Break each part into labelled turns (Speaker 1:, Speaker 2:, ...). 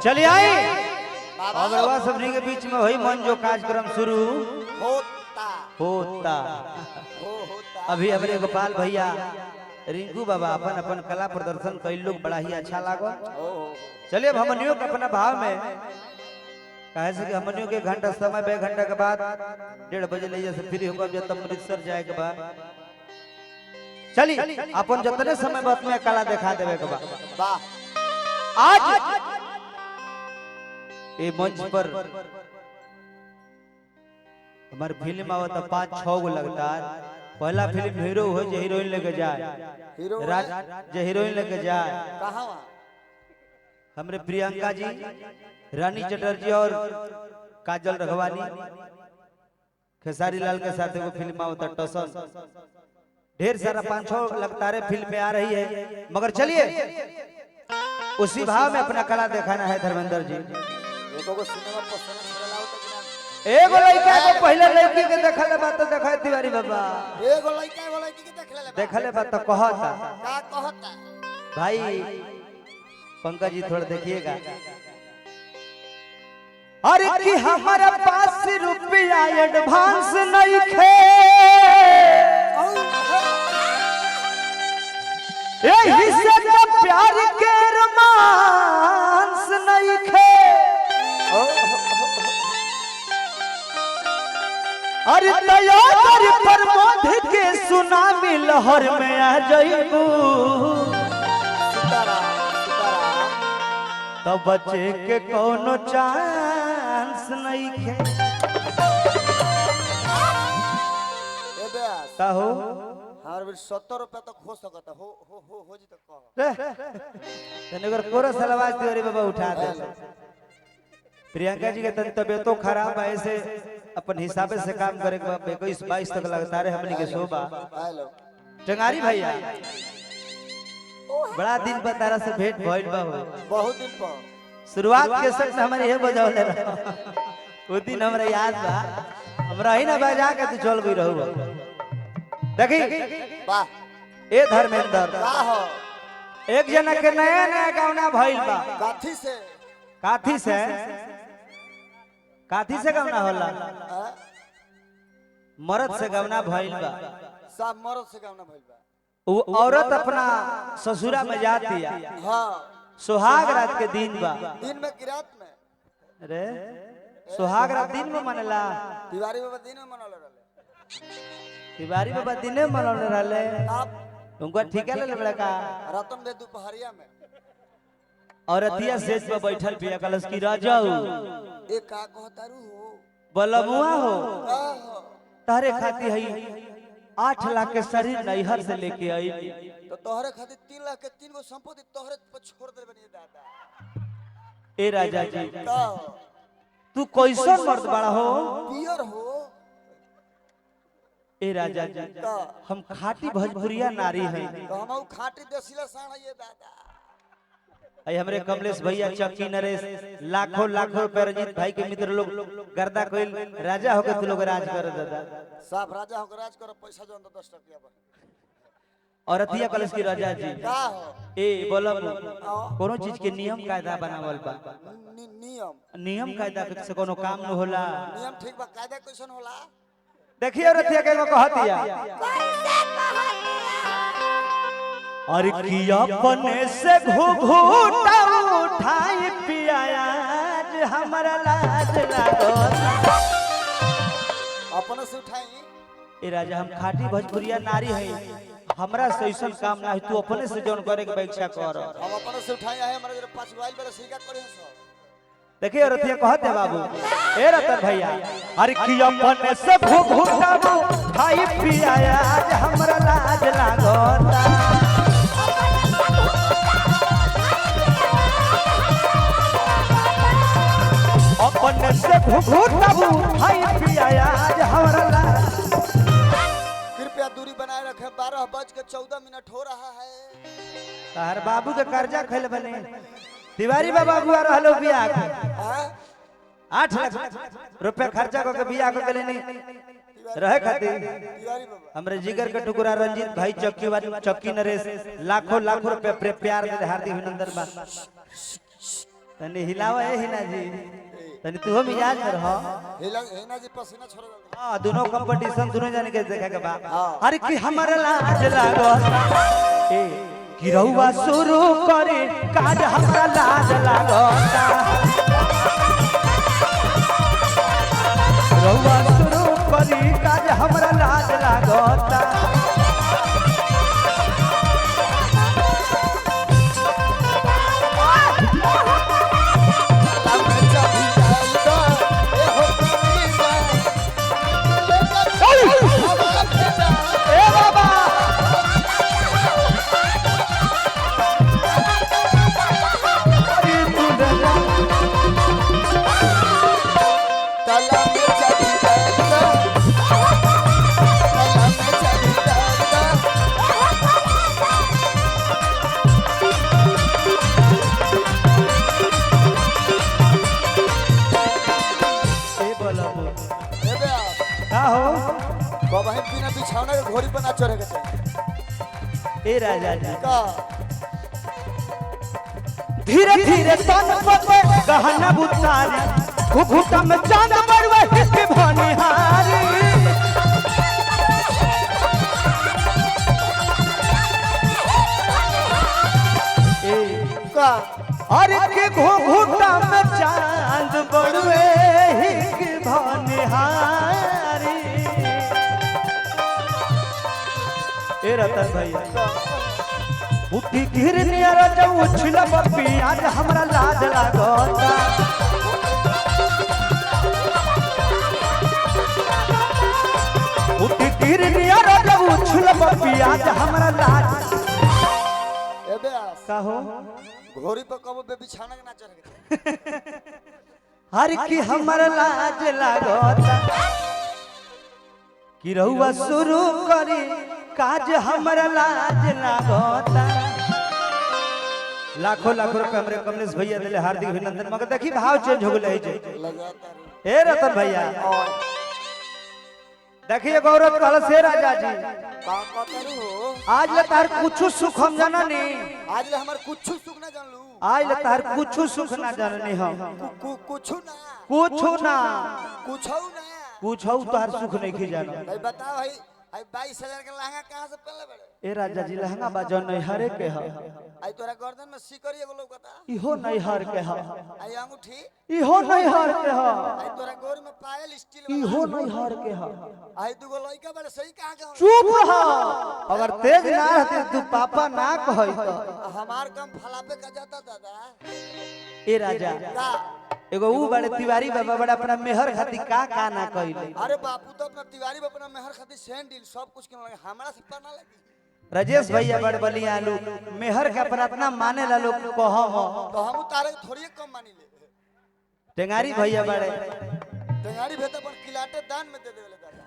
Speaker 1: चलिए आए और रवा सबनी के बीच में वही मन जो कार्यक्रम शुरू होता अभी हमारे गोपाल भैया रिंकू बाबा अपन अपन कला प्रदर्शन कई लोग बड़ा ही अच्छा लागो। चलिए हमनियों के अपना भाव में कहे से कि हमनियों के घंटा समय 2 घंटा के बाद 1:30 बजे ले जैसे फ्री होगा जब अमृतसर जाए के बाद चलिए अपन जितने समय बात में कला दिखा देवे के बाद आज ये मंच पर हमारे फिल्म आवता 5-6 गो लगता है। पहला फिल्म हीरो हो जो हीरोइन लेके जाए जो हीरोइन लेके जाए हमरे प्रियंका जी रानी चटर्जी और काजल रघवानी खेसारी लाल के साथ वो फिल्म आवता टसन ढेर सारा 5-6 लगातार फिल्म में आ रही है। मगर चलिए उसी भाव में अपना कला दिखाना है धर्मेंद्र जी। एगो लड़का को पहले लड़की के देखले बात तो देखा तिवारी बाबा
Speaker 2: एगो लड़की के
Speaker 1: देखले बात तो कहता
Speaker 2: का कहता
Speaker 1: भाई पंकज जी थोड़ा देखिएगा। अरे कि हमारे पास रुपया एडवांस नहीं खे यही से तो प्यार के रोमांस नहीं खे। अरे तैयार पर मोध के सुनामी लहर में आ जाइबू तो बचे के कोनो चांस नहीं खे। का हो
Speaker 2: हमारे भी 70 रुपया तक हो सकता हो जी तक कह
Speaker 1: तने अगर कोरस आवाज तिवारी बाबा उठा दे। प्रियंका जी के तबियतों खराब है ऐसे अपन हिसाबे से काम करे 21-22 तक लगता रहे हमनी के शोभा टंगारी भैया बड़ा दिन पर तारा से भेंट भइल बा हो
Speaker 2: बहुत दिन पर
Speaker 1: शुरुआत के सब से हमारे ये बजावले वो दिन हमरा याद बा हमरा ही ना बजा के तू चल गई रहू। देखी
Speaker 2: वाह
Speaker 1: ए धर्मेंद्र
Speaker 2: वाह हो
Speaker 1: एक जना के नया नया गाना भइल बा
Speaker 2: काठी से
Speaker 1: काठी से गाना होला मर्द से गाना भइल बा
Speaker 2: सब मर्द से गाना भइल बा
Speaker 1: वो औरत अपना ससुरा में जाती है।
Speaker 2: हां
Speaker 1: सुहाग रात के दिन बा
Speaker 2: दिन में की रात में
Speaker 1: अरे सुहाग रात दिन में मनला
Speaker 2: तिवारी बाबा दिन में मनल रहले
Speaker 1: तिवारी बाबा दिन में मनल रहले
Speaker 2: आप
Speaker 1: उनको ठीक है ले बड़का
Speaker 2: रतन बे दोपहरिया में
Speaker 1: औरतिया सेज पे बैठल पिया कलश की राजाऊ
Speaker 2: एक का कहतारू हो
Speaker 1: बलमुआ हो
Speaker 2: हो
Speaker 1: तारे खाती है 8 लाख के शरीर नैहर से लेके आई
Speaker 2: तो तोहरे खातिर 3 लाख के 3 गो संपत्ति तोहरे पर छोड़ दे बनी दादा।
Speaker 1: ए राजा जी
Speaker 2: का
Speaker 1: तू कैसन मर्द बड़ा हो
Speaker 2: पियर हो
Speaker 1: ए राजा जी
Speaker 2: का
Speaker 1: हम खाटी भोजपुरिया नारी हैं।
Speaker 2: तो हम खाटी देसीला साण है ये दादा।
Speaker 1: आई हमरे कमलेश भैया चक्की नरेश लाखों रुपए रंजीत भाई के मित्र लोग गर्दा कोइल राजा होके तू लोग राज कर दादा
Speaker 2: साफ राजा होकर राज कर पैसा जो 10 टकिया पर
Speaker 1: और अतिया कलश की राजा जी
Speaker 2: का हो
Speaker 1: ए बोलब कोनो चीज के नियम कायदा बनावल बा नियम कायदा से कोनो काम न होला
Speaker 2: नियम ठीक बा कायदा कैसन होला
Speaker 1: देखिए और अतिया के कहतिया और की अपने से घूघूटा उठाई पिया आज हमरा लाज लागो
Speaker 2: अपने से उठाई
Speaker 1: ए राजा हम खाटी भोजपुरिया नारी है हमरा से ऐसा काम ना है तू अपने से जौन करे के इच्छा कर
Speaker 2: हम अपने से उठाई है हमारे 5 मोबाइल पर सीखा करे सब।
Speaker 1: देखिए रतिया कहते बाबू ए रतन भैया अरे की अपने से घूघूटा उठाई पिया आज हमरा लाज लागो अपने से घूघूटाबू हाय पिया आज हमरा
Speaker 2: कृपया दूरी बनाए रखें 12:14 हो रहा है।
Speaker 1: तार बाबू के कर्जा खैल बने तिवारी बाबा गुआ रहलो बियाह के 8 लाख रुपया खर्चा करके बियाह को के नहीं रहे खातिर हमरे जिगर के टुकड़ा रंजीत भाई चक्की नरेश लाखों रुपया प्यार दे हार्दिक अभिनंदन बा तनी हिलावा है हिना जी तनी तू हो मिजाज में रहो
Speaker 2: हेना जी पसीना छोड़ दे
Speaker 1: हां दोनों कंपटीशन दोनों जाने के देखा के बा
Speaker 2: हाँ।
Speaker 1: अरे कि हमारा लाज लागो ए गिरौवा शुरू करे काज हमरा लाज लागो गिरौवा शुरू करे काज हमरा लाज लागो
Speaker 2: बिना बिछौना के घोड़ी पर ना चढ़े के
Speaker 1: ए राजा जी
Speaker 2: का
Speaker 1: धीरे धीरे तन पे गहना बुतारी घुघुटा में चांद बरवे हित भनिहारी ए
Speaker 2: का
Speaker 1: अरे के घुघुटा में चांद बरवे हित भनिहारी ए रतन भैया उठी गिरनी अरे जब उछला बप्पी आज हमरा लाज लागता उठी गिरनी अरे जब उछला बप्पी आज हमरा लाज
Speaker 2: एबे आस
Speaker 1: का हो
Speaker 2: घोड़ी पर कबो बे बिछौना के ना चढ़े के
Speaker 1: हर की हमरा लाज लागता कि रहुआ शुरू करी काज हमरा लाज लागता लाखों लाखों रुपए हमरे कमलेश भैया दिले हार्दिक अभिनंदन मगर देखी भाव चेंज हो गए है
Speaker 2: लगातार
Speaker 1: ए रतन भैया देखिए गौरव कहल से राजा जी
Speaker 2: का करू
Speaker 1: आज ले तार कुछ सुख हम जाना नहीं
Speaker 2: आज ले हमर कुछ सुख ना जानलू
Speaker 1: आज ले तार कुछ सुख ना जाननी हम
Speaker 2: कुछ ना
Speaker 1: कुछ ना
Speaker 2: कुछ
Speaker 1: तार सुख नहीं की जाना
Speaker 2: भाई बताओ भाई आई 22,000 के लहंगा कहां से पहनले बड़े
Speaker 1: ए राजा जी लहंगा बाजो नहीं हरे के है
Speaker 2: आई तोरा गर्दन में सिकरी एगो लौकता
Speaker 1: इहो नहीं हर के है
Speaker 2: आई अंगूठी
Speaker 1: इहो नहीं हर के है
Speaker 2: आई तोरा गोर में पायल स्टील
Speaker 1: इहो नहीं हर के है
Speaker 2: आई दुगो लइका बड़े सही कहां के
Speaker 1: चुप रह अगर तेज ना रहती तू पापा ना कहई तो
Speaker 2: हमार कम फलापे का जाता दादा
Speaker 1: ए राजा
Speaker 2: का
Speaker 1: एगो ऊ बड़े तिवारी बाबा बड़ा अपना मेहर खातिर का ना कइले
Speaker 2: अरे बापू तो अपना तिवारी अपना मेहर खातिर सैंडल सब कुछ के लगे हमरा से पर ना लगी
Speaker 1: राजेश भैया बड़ बलिया लोग मेहर का प्रार्थना माने ला लोग कहम
Speaker 2: तो हम तारे थोड़ी कम मानी ले
Speaker 1: टेंगारी भैया बड़े
Speaker 2: टेंगारी भेता पर किलाटे दान में दे देले दादा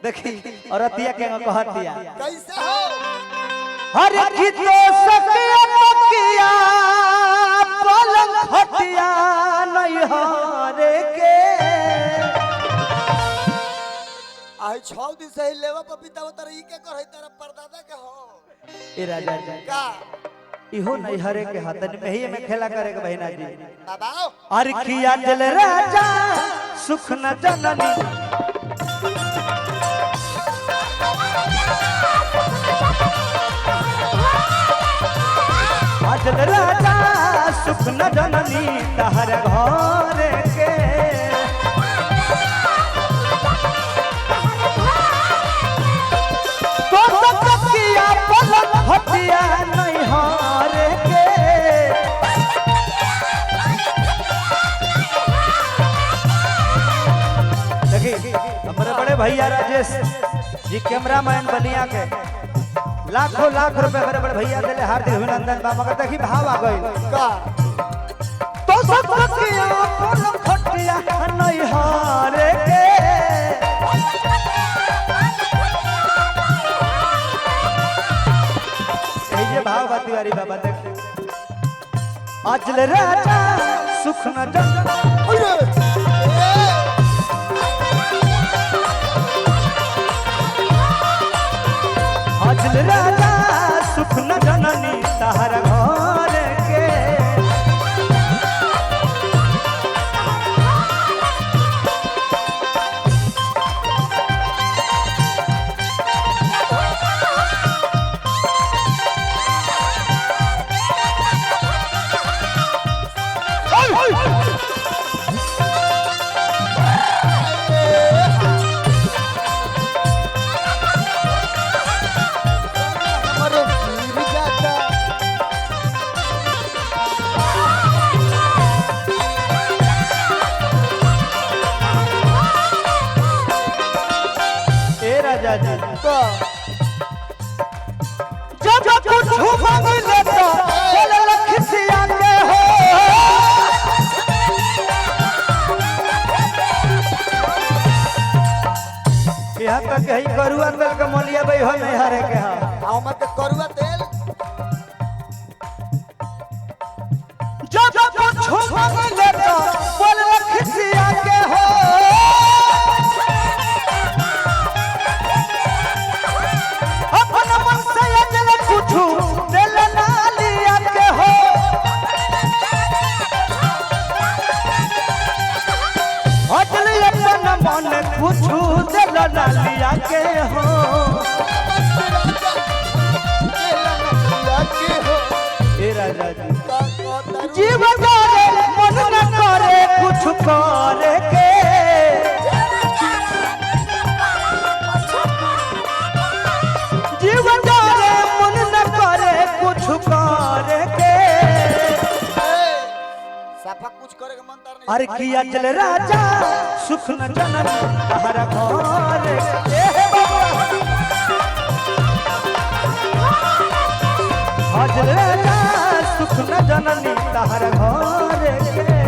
Speaker 1: देखी औरतिया के कहतिया
Speaker 2: कैसे हो
Speaker 1: हर की तो सकिया तकिया पलंग खटिया नहीं हारे के
Speaker 2: आई 6 दिन से ही लेवा पपीता उतर ई के कर है तेरा परदादा के हो
Speaker 1: ए राजा जी
Speaker 2: का
Speaker 1: इहो नहीं हरे के हाथन में ही में खेला करे के बहना जी
Speaker 2: बाबा
Speaker 1: अर किया जल राजा सुख न जननी अजल राजा सुख न जननी तहर घर के तो किया पलक हटिया नहीं हार के देखिए हमारे बड़े भैया राजेश जी कैमरामैन बनिया के लाखों लाख रुपए बड़े बड़े भैया दिले हार्दिक अभिनंदन बा मगर देखी भाव आ गई
Speaker 2: का
Speaker 1: तो सब किया पलक हटिया नहीं हार के ये भाव बा तिवारी बाबा देखिए अजल राजा सुख न जन अजल राजा सुख न जननी तहर घर के जब कुछ मांग लेता बोले लखसिया के हो यहाँ तक कहीं करुआ तेल का मोलिया भाई हो नहीं हारे के हाँ
Speaker 2: मत करुआ तेल
Speaker 1: जब कुछ मांग लेता बोले लखसिया के हो अपना मन से अजल कुछ दिल ना लिया के हो अजल अपना मन कुछ दिल ना लिया के हो हे राजा जी जीवन करे मन न करे कुछ करे के जीवन करे मन न करे कुछ करे के
Speaker 2: सफा कुछ करे के मन तार नहीं
Speaker 1: अरे किया चल राजा सुख न जनन हमारा घर ए बाबा हजर राजा सुख न जननी तहर घर के